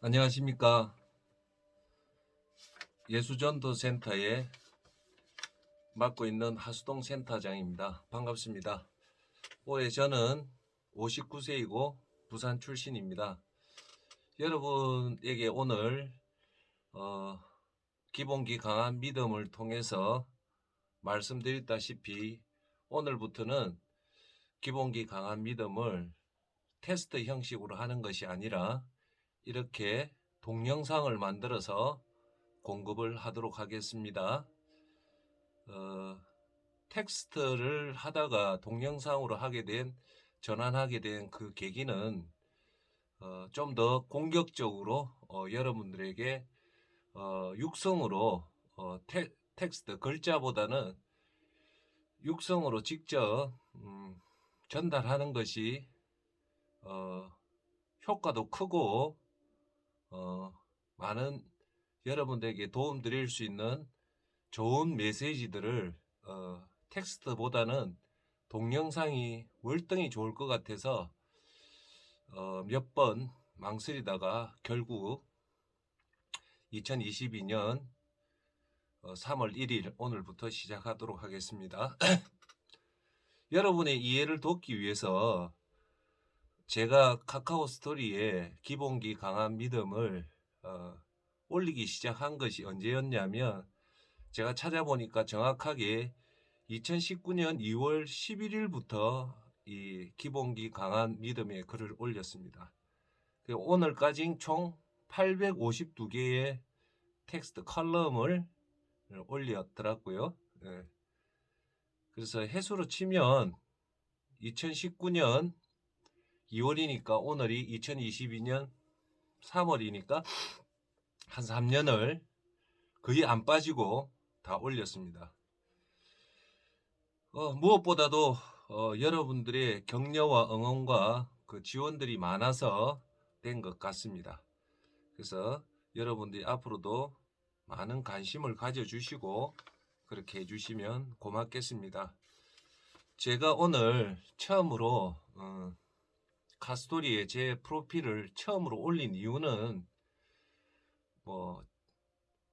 안녕하십니까. 예수전도센터에 맡고 있는 하수동 센터장입니다. 반갑습니다. 올해 저는 59세이고 부산 출신입니다. 여러분에게 오늘 기본기 강한 믿음을 통해서 말씀드렸다시피 오늘부터는 기본기 강한 믿음을 테스트 형식으로 하는 것이 아니라 이렇게 동영상을 만들어서 공급을 하도록 하겠습니다. 텍스트를 하다가 동영상으로 전환하게 된 그 계기는 좀 더 공격적으로 여러분들에게 육성으로 텍스트 글자보다는 육성으로 직접 전달하는 것이 효과도 크고 많은 여러분들에게 도움 드릴 수 있는 좋은 메시지들을 텍스트보다는 동영상이 월등히 좋을 것 같아서 몇 번 망설이다가 결국 2022년 3월 1일 오늘부터 시작하도록 하겠습니다. 여러분의 이해를 돕기 위해서 제가 카카오 스토리에 기본기 강한 믿음을 올리기 시작한 것이 언제였냐면 제가 찾아보니까 정확하게 2019년 2월 11일부터 이 기본기 강한 믿음의 글을 올렸습니다. 오늘까지 총 852개의 텍스트 컬럼을 올렸더라고요. 그래서 해수로 치면 2019년 2월이니까 오늘이 2022년 3월이니까 한 3년을 거의 안 빠지고 다 올렸습니다. 무엇보다도 여러분들의 격려와 응원과 그 지원들이 많아서 된 것 같습니다. 그래서 여러분들이 앞으로도 많은 관심을 가져주시고 그렇게 해주시면 고맙겠습니다. 제가 오늘 처음으로 카스토리에 제 프로필을 처음으로 올린 이유는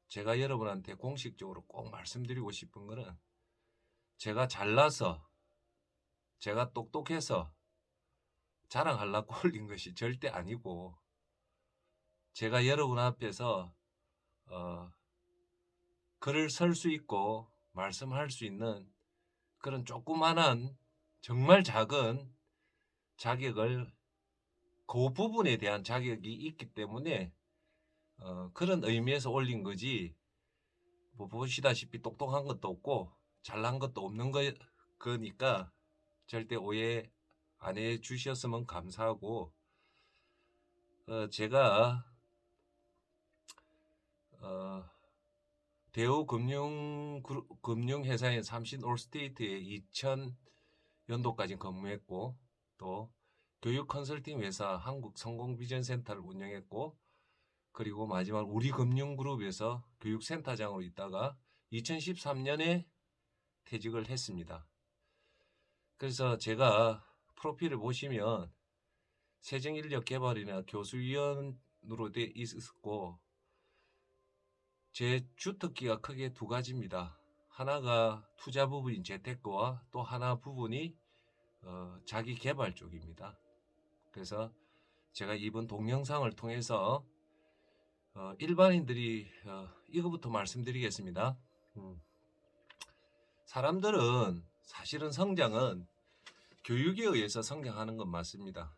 제가 여러분한테 공식적으로 꼭 말씀드리고 싶은 거는 제가 잘나서 제가 똑똑해서 자랑하려고 올린 것이 절대 아니고 제가 여러분 앞에서 글을 쓸 수 있고 말씀할 수 있는 그런 조그만한 정말 작은 자격을 그 부분에 대한 자격이 있기 때문에 그런 의미에서 올린 거지 보시다시피 똑똑한 것도 없고 잘난 것도 없는 거니까 절대 오해 안 해 주셨으면 감사하고 제가 대우 금융회사인 삼신올스테이트에 2000년도까지 근무했고 또 교육 컨설팅 회사 한국성공비전센터를 운영했고 그리고 마지막 우리금융그룹에서 교육센터장으로 있다가 2013년에 퇴직을 했습니다. 그래서 제가 프로필을 보시면 세정인력개발이나 교수위원으로 돼 있었고 제 주특기가 크게 두 가지입니다. 하나가 투자 부분인 재테크와 또 하나 부분이 자기 개발 쪽입니다. 그래서 제가 이번 동영상을 통해서 일반인들이 이거부터 말씀드리겠습니다. 사람들은 사실은 성장은 교육에 의해서 성장하는 건 맞습니다.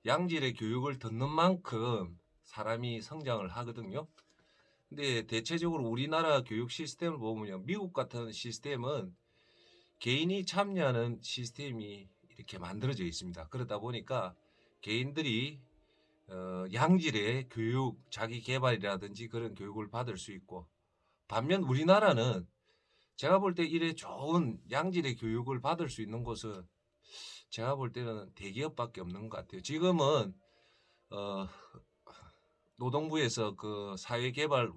양질의 교육을 듣는 만큼 사람이 성장을 하거든요. 근데 대체적으로 우리나라 교육 시스템을 보면 미국 같은 시스템은 개인이 참여하는 시스템이 이렇게 만들어져 있습니다. 그러다 보니까 개인들이 양질의 교육, 자기 개발이라든지 그런 교육을 받을 수 있고 반면 우리나라는 제가 볼 때 이래 좋은 양질의 교육을 받을 수 있는 곳은 제가 볼 때는 대기업밖에 없는 것 같아요. 지금은 노동부에서 그 사회개발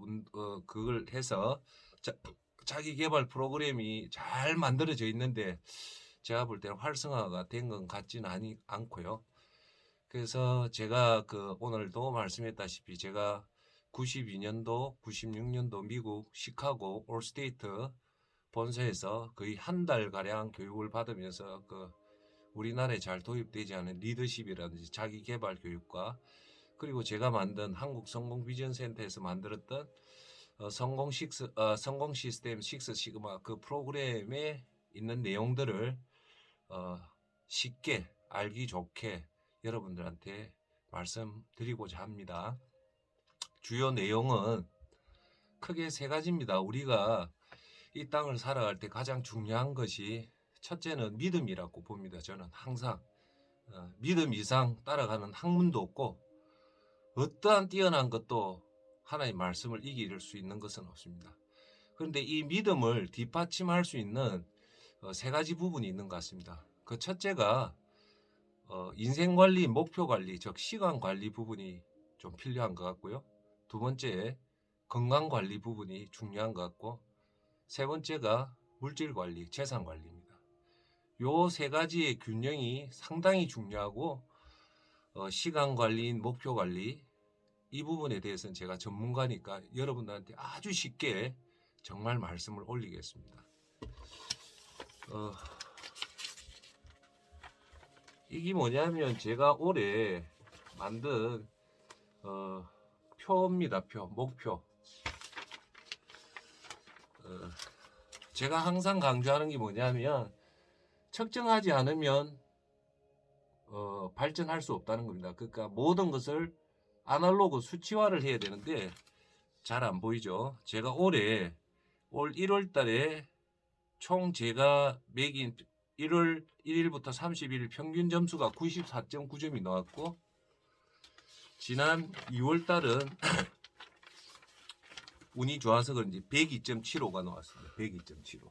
그걸 해서 자기 개발 프로그램이 잘 만들어져 있는데 제가 볼 때는 활성화가 된 것 같지는 않고요. 그래서 제가 오늘도 말씀했다시피 제가 92년도, 96년도 미국 시카고 올스테이트 본사에서 거의 한 달 가량 교육을 받으면서 우리나라에 잘 도입되지 않은 리더십이라든지 자기 개발 교육과 그리고 제가 만든 한국 성공 비전 센터에서 만들었던 성공 시스템 6 시그마 그 프로그램에 있는 내용들을 쉽게 알기 좋게 여러분들한테 말씀드리고자 합니다. 주요 내용은 크게 세 가지입니다. 우리가 이 땅을 살아갈 때 가장 중요한 것이 첫째는 믿음이라고 봅니다. 저는 항상 믿음 이상 따라가는 학문도 없고 어떠한 뛰어난 것도 하나님 말씀을 이길 수 있는 것은 없습니다. 그런데 이 믿음을 뒷받침할 수 있는 세 가지 부분이 있는 것 같습니다. 그 첫째가 인생 관리, 목표 관리, 즉 시간 관리 부분이 좀 필요한 것 같고요. 두 번째, 건강 관리 부분이 중요한 것 같고, 세 번째가 물질 관리, 재산 관리입니다. 요 세 가지의 균형이 상당히 중요하고 시간 관리인 목표 관리 이 부분에 대해서는 제가 전문가니까 여러분들한테 아주 쉽게 정말 말씀을 올리겠습니다. 이게 뭐냐면 제가 올해 만든 표입니다. 목표. 제가 항상 강조하는 게 뭐냐면 측정하지 않으면 발전할 수 없다는 겁니다. 그러니까 모든 것을 아날로그 수치화를 해야 되는데 잘 안 보이죠? 제가 올 1월 달에 총 제가 매긴 1월 1일부터 31일 평균 점수가 94.9점이 나왔고 지난 2월 달은 운이 좋아서 그런지 102.75가 나왔습니다. 102.75.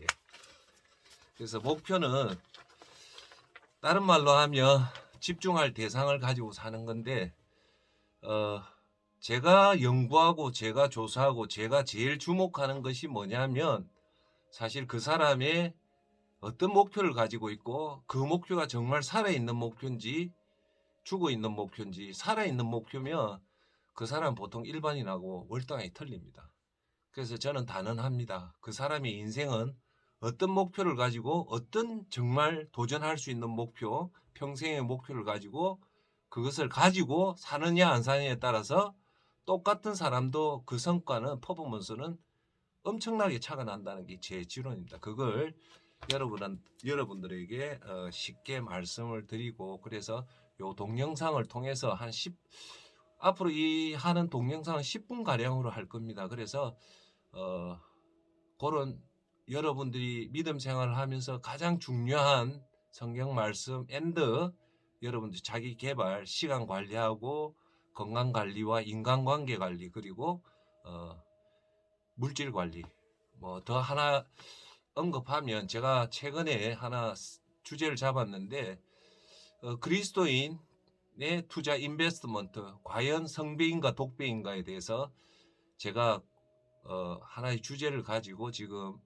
예. 그래서 목표는 다른 말로 하면 집중할 대상을 가지고 사는 건데 제가 연구하고 제가 조사하고 제가 제일 주목하는 것이 뭐냐면 사실 그 사람의 어떤 목표를 가지고 있고 그 목표가 정말 살아있는 목표인지 죽어있는 목표인지 살아있는 목표면 그 사람 보통 일반인하고 월등하게 틀립니다. 그래서 저는 단언합니다. 그 사람의 인생은 어떤 목표를 가지고 어떤 정말 도전할 수 있는 목표, 평생의 목표를 가지고 그것을 가지고 사느냐 안 사느냐에 따라서 똑같은 사람도 그 성과는 퍼포먼스는 엄청나게 차가 난다는 게 제 지론입니다. 그걸 여러분들에게 쉽게 말씀을 드리고 그래서 요 동영상을 통해서 앞으로 이 하는 동영상은 10분 가량으로 할 겁니다. 그래서 그런 여러분들이 믿음 생활을 하면서 가장 중요한 성경 말씀 여러분들 자기 개발, 시간 관리하고 건강 관리와 인간관계 관리 그리고 물질 관리 뭐 더 하나 언급하면 제가 최근에 하나 주제를 잡았는데 그리스도인의 투자 인베스트먼트 과연 성배인가 독배인가에 대해서 제가 하나의 주제를 가지고 지금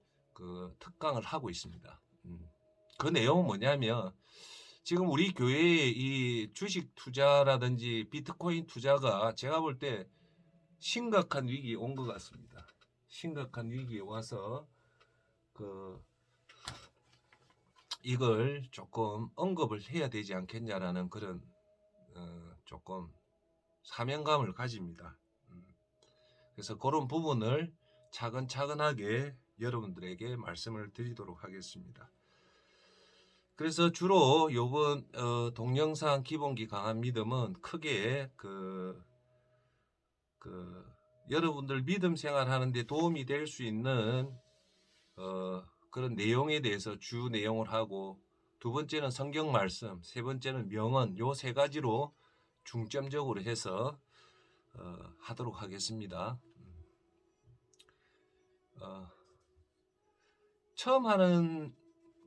특강을 하고 있습니다. 그 내용은 뭐냐면 지금 우리 교회의 이 주식 투자라든지 비트코인 투자가 제가 볼 때 심각한 위기에 온 것 같습니다. 심각한 위기에 와서 이걸 조금 언급을 해야 되지 않겠냐라는 그런 조금 사명감을 가집니다. 그래서 그런 부분을 차근차근하게 여러분들에게 말씀을 드리도록 하겠습니다. 그래서 주로 요번 동영상 기본기 강한 믿음은 크게 여러분들 믿음 생활하는데 도움이 될 수 있는 그런 내용에 대해서 주 내용을 하고 두 번째는 성경 말씀, 세 번째는 명언 요 세 가지로 중점적으로 해서 하도록 하겠습니다. 처음 하는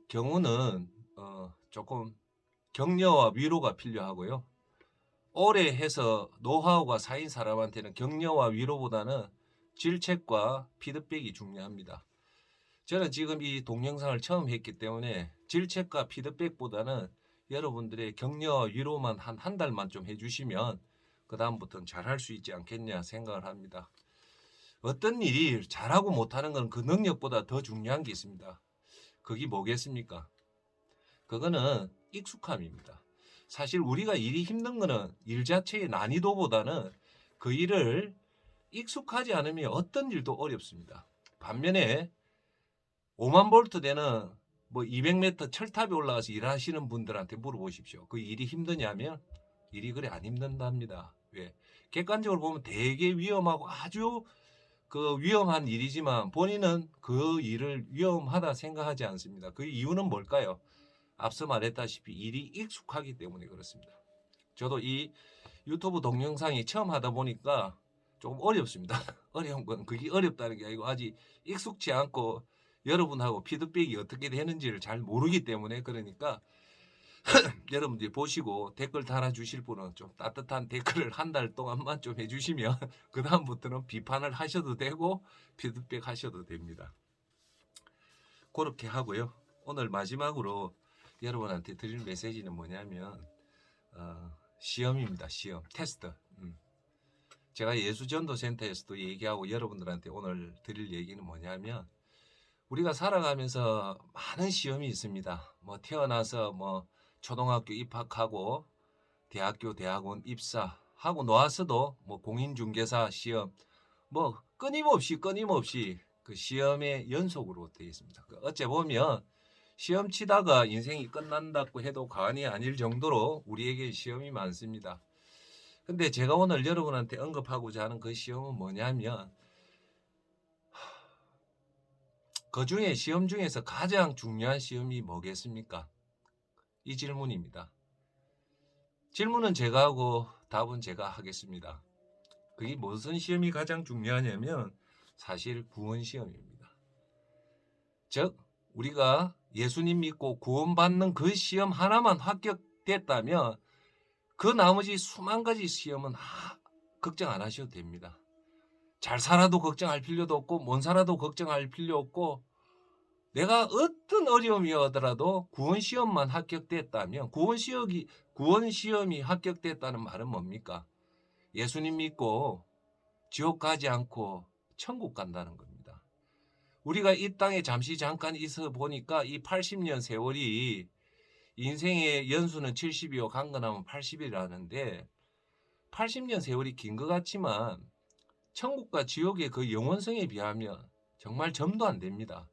경우는 조금 격려와 위로가 필요하고요. 오래 해서 노하우가 쌓인 사람한테는 격려와 위로보다는 질책과 피드백이 중요합니다. 저는 지금 이 동영상을 처음 했기 때문에 질책과 피드백보다는 여러분들의 격려 위로만 한 달만 좀 해주시면 그 다음부터는 잘할 수 있지 않겠냐 생각을 합니다. 어떤 일이 잘하고 못하는 건 그 능력보다 더 중요한 게 있습니다. 그게 뭐겠습니까? 그거는 익숙함입니다. 사실 우리가 일이 힘든 거는 일 자체의 난이도보다는 그 일을 익숙하지 않으면 어떤 일도 어렵습니다. 반면에 5만 볼트 되는 뭐 200m 철탑에 올라가서 일하시는 분들한테 물어보십시오. 그 일이 힘드냐면 일이 그래 안 힘든답니다. 왜? 객관적으로 보면 되게 위험하고 아주 그 위험한 일이지만 본인은 그 일을 위험하다 생각하지 않습니다. 그 이유는 뭘까요? 앞서 말했다시피 일이 익숙하기 때문에 그렇습니다. 저도 이 유튜브 동영상이 처음 하다 보니까 조금 어렵습니다. 어려운 건 그게 어렵다는 게 아니고 아직 익숙치 않고 여러분하고 피드백이 어떻게 되는지를 잘 모르기 때문에 그러니까 여러분들이 보시고 댓글 달아주실 분은 좀 따뜻한 댓글을 한 달 동안만 좀 해주시면 그 다음부터는 비판을 하셔도 되고 피드백 하셔도 됩니다. 그렇게 하고요. 오늘 마지막으로 여러분한테 드릴 메시지는 뭐냐면 시험입니다. 시험, 테스트. 제가 예수전도센터에서도 얘기하고 여러분들한테 오늘 드릴 얘기는 뭐냐면 우리가 살아가면서 많은 시험이 있습니다. 뭐 태어나서 뭐 초등학교 입학하고 대학교 대학원 입사하고 나와서도 뭐 공인중개사 시험 뭐 끊임없이 그 시험의 연속으로 되어 있습니다. 어째 보면 시험 치다가 인생이 끝난다고 해도 과언이 아닐 정도로 우리에게 시험이 많습니다. 근데 제가 오늘 여러분한테 언급하고자 하는 그 시험은 뭐냐면 그 중에 시험 중에서 가장 중요한 시험이 뭐겠습니까? 이 질문입니다. 질문은 제가 하고 답은 제가 하겠습니다. 그게 무슨 시험이 가장 중요하냐면 사실 구원 시험입니다. 즉 우리가 예수님 믿고 구원받는 그 시험 하나만 합격됐다면 그 나머지 수만 가지 시험은 걱정 안 하셔도 됩니다. 잘 살아도 걱정할 필요도 없고 못 살아도 걱정할 필요 없고 내가 어떤 어려움이 오더라도 구원 시험만 합격됐다면 구원 시험이 합격됐다는 말은 뭡니까? 예수님 믿고 지옥 가지 않고 천국 간다는 겁니다. 우리가 이 땅에 잠깐 있어 보니까 이 80년 세월이 인생의 연수는 70이요 강건하면 80이라는데 80년 세월이 긴 것 같지만 천국과 지옥의 그 영원성에 비하면 정말 점도 안 됩니다.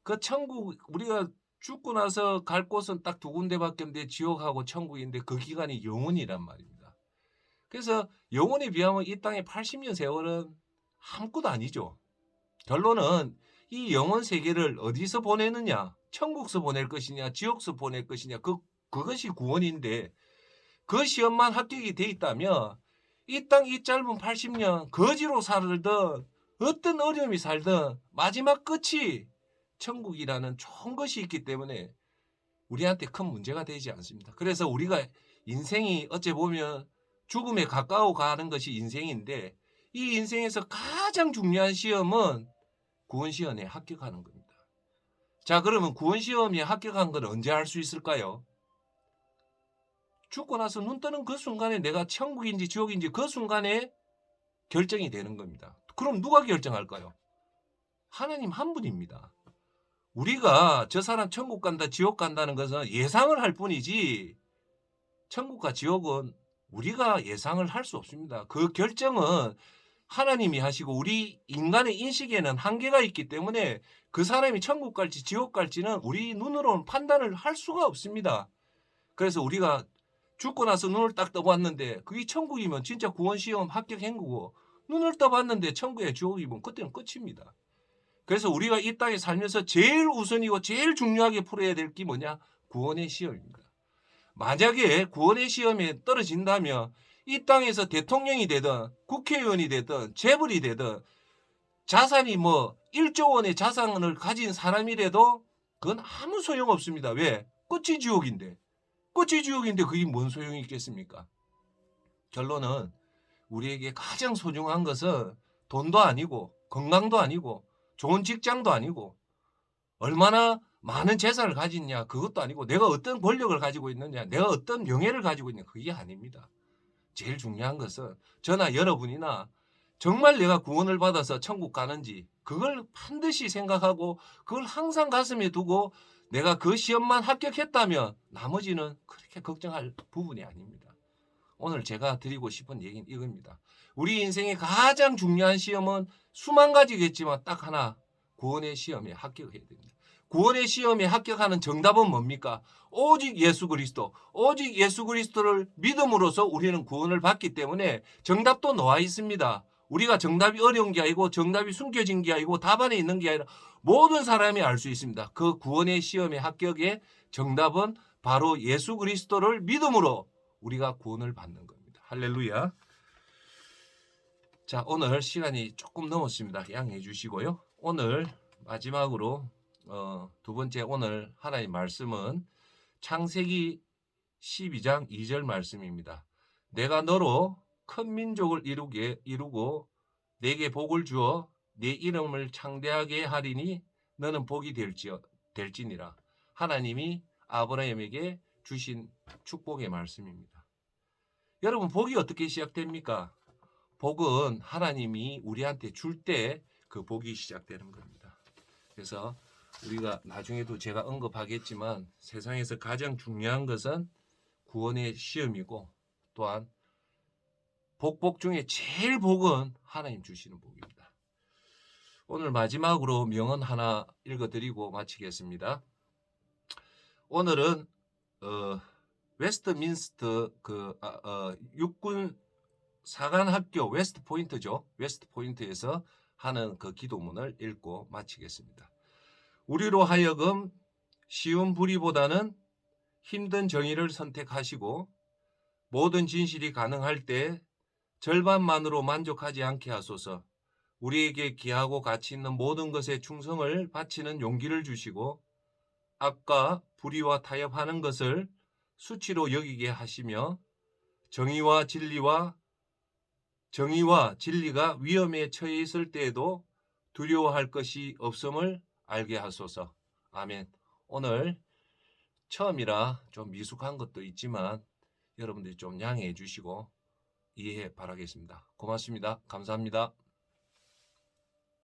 그 천국 우리가 죽고 나서 갈 곳은 딱 두 군데밖에 없는데 지옥하고 천국인데 그 기간이 영원이란 말입니다. 그래서 영원에 비하면 이 땅의 80년 세월은 아무것도 아니죠. 결론은 이 영원 세계를 어디서 보내느냐, 천국서 보낼 것이냐, 지옥서 보낼 것이냐, 그것이 구원인데 그 시험만 합격이 돼 있다면 이 땅 이 짧은 80년 거지로 살든 어떤 어려움이 살든 마지막 끝이 천국이라는 좋은 것이 있기 때문에 우리한테 큰 문제가 되지 않습니다. 그래서 우리가 인생이 어째 보면 죽음에 가까워 가는 것이 인생인데 이 인생에서 가장 중요한 시험은 구원시험에 합격하는 겁니다. 자, 그러면 구원시험에 합격한 건 언제 할 수 있을까요? 죽고 나서 눈 뜨는 그 순간에 내가 천국인지 지옥인지 그 순간에 결정이 되는 겁니다. 그럼 누가 결정할까요? 하나님 한 분입니다. 우리가 저 사람 천국 간다 지옥 간다는 것은 예상을 할 뿐이지 천국과 지옥은 우리가 예상을 할 수 없습니다. 그 결정은 하나님이 하시고 우리 인간의 인식에는 한계가 있기 때문에 그 사람이 천국 갈지 지옥 갈지는 우리 눈으로는 판단을 할 수가 없습니다. 그래서 우리가 죽고 나서 눈을 딱 떠봤는데 그게 천국이면 진짜 구원시험 합격한 거고 눈을 떠봤는데 천국에 지옥이면 그때는 끝입니다. 그래서 우리가 이 땅에 살면서 제일 우선이고 제일 중요하게 풀어야 될 게 뭐냐? 구원의 시험입니다. 만약에 구원의 시험에 떨어진다면 이 땅에서 대통령이 되든 국회의원이 되든 재벌이 되든 자산이 뭐 1조 원의 자산을 가진 사람이라도 그건 아무 소용 없습니다. 왜? 끝이 지옥인데. 끝이 지옥인데 그게 뭔 소용이 있겠습니까? 결론은 우리에게 가장 소중한 것은 돈도 아니고 건강도 아니고 좋은 직장도 아니고 얼마나 많은 재산을 가졌냐 그것도 아니고 내가 어떤 권력을 가지고 있느냐 내가 어떤 명예를 가지고 있느냐 그게 아닙니다. 제일 중요한 것은 저나 여러분이나 정말 내가 구원을 받아서 천국 가는지 그걸 반드시 생각하고 그걸 항상 가슴에 두고 내가 그 시험만 합격했다면 나머지는 그렇게 걱정할 부분이 아닙니다. 오늘 제가 드리고 싶은 얘기는 이겁니다. 우리 인생의 가장 중요한 시험은 수만 가지겠지만 딱 하나 구원의 시험에 합격해야 됩니다. 구원의 시험에 합격하는 정답은 뭡니까? 오직 예수 그리스도, 오직 예수 그리스도를 믿음으로써 우리는 구원을 받기 때문에 정답도 나와 있습니다. 우리가 정답이 어려운 게 아니고 정답이 숨겨진 게 아니고 답안에 있는 게 아니라 모든 사람이 알 수 있습니다. 그 구원의 시험의 합격의 정답은 바로 예수 그리스도를 믿음으로 우리가 구원을 받는 겁니다. 할렐루야. 자, 오늘 시간이 조금 넘었습니다. 양해해 주시고요. 오늘 마지막으로 두 번째 오늘 하나님 말씀은 창세기 12장 2절 말씀입니다. 내가 너로 큰 민족을 이루고 내게 복을 주어 내 이름을 창대하게 하리니 너는 복이 될지니라. 하나님이 아브라함에게 주신 축복의 말씀입니다. 여러분 복이 어떻게 시작됩니까? 복은 하나님이 우리한테 줄 때 그 복이 시작되는 겁니다. 그래서 우리가 나중에도 제가 언급하겠지만 세상에서 가장 중요한 것은 구원의 시험이고 또한 복복 중에 제일 복은 하나님 주시는 복입니다. 오늘 마지막으로 명언 하나 읽어드리고 마치겠습니다. 오늘은 웨스트민스터 육군 사관학교 웨스트 포인트죠. 웨스트 포인트에서 하는 그 기도문을 읽고 마치겠습니다. 우리로 하여금 쉬운 불의보다는 힘든 정의를 선택하시고 모든 진실이 가능할 때 절반만으로 만족하지 않게 하소서. 우리에게 귀하고 가치 있는 모든 것에 충성을 바치는 용기를 주시고 악과 불의와 타협하는 것을 수치로 여기게 하시며 정의와 진리가 위험에 처해 있을 때에도 두려워할 것이 없음을 알게 하소서. 아멘. 오늘 처음이라 좀 미숙한 것도 있지만 여러분들이 좀 양해해 주시고 이해 바라겠습니다. 고맙습니다. 감사합니다.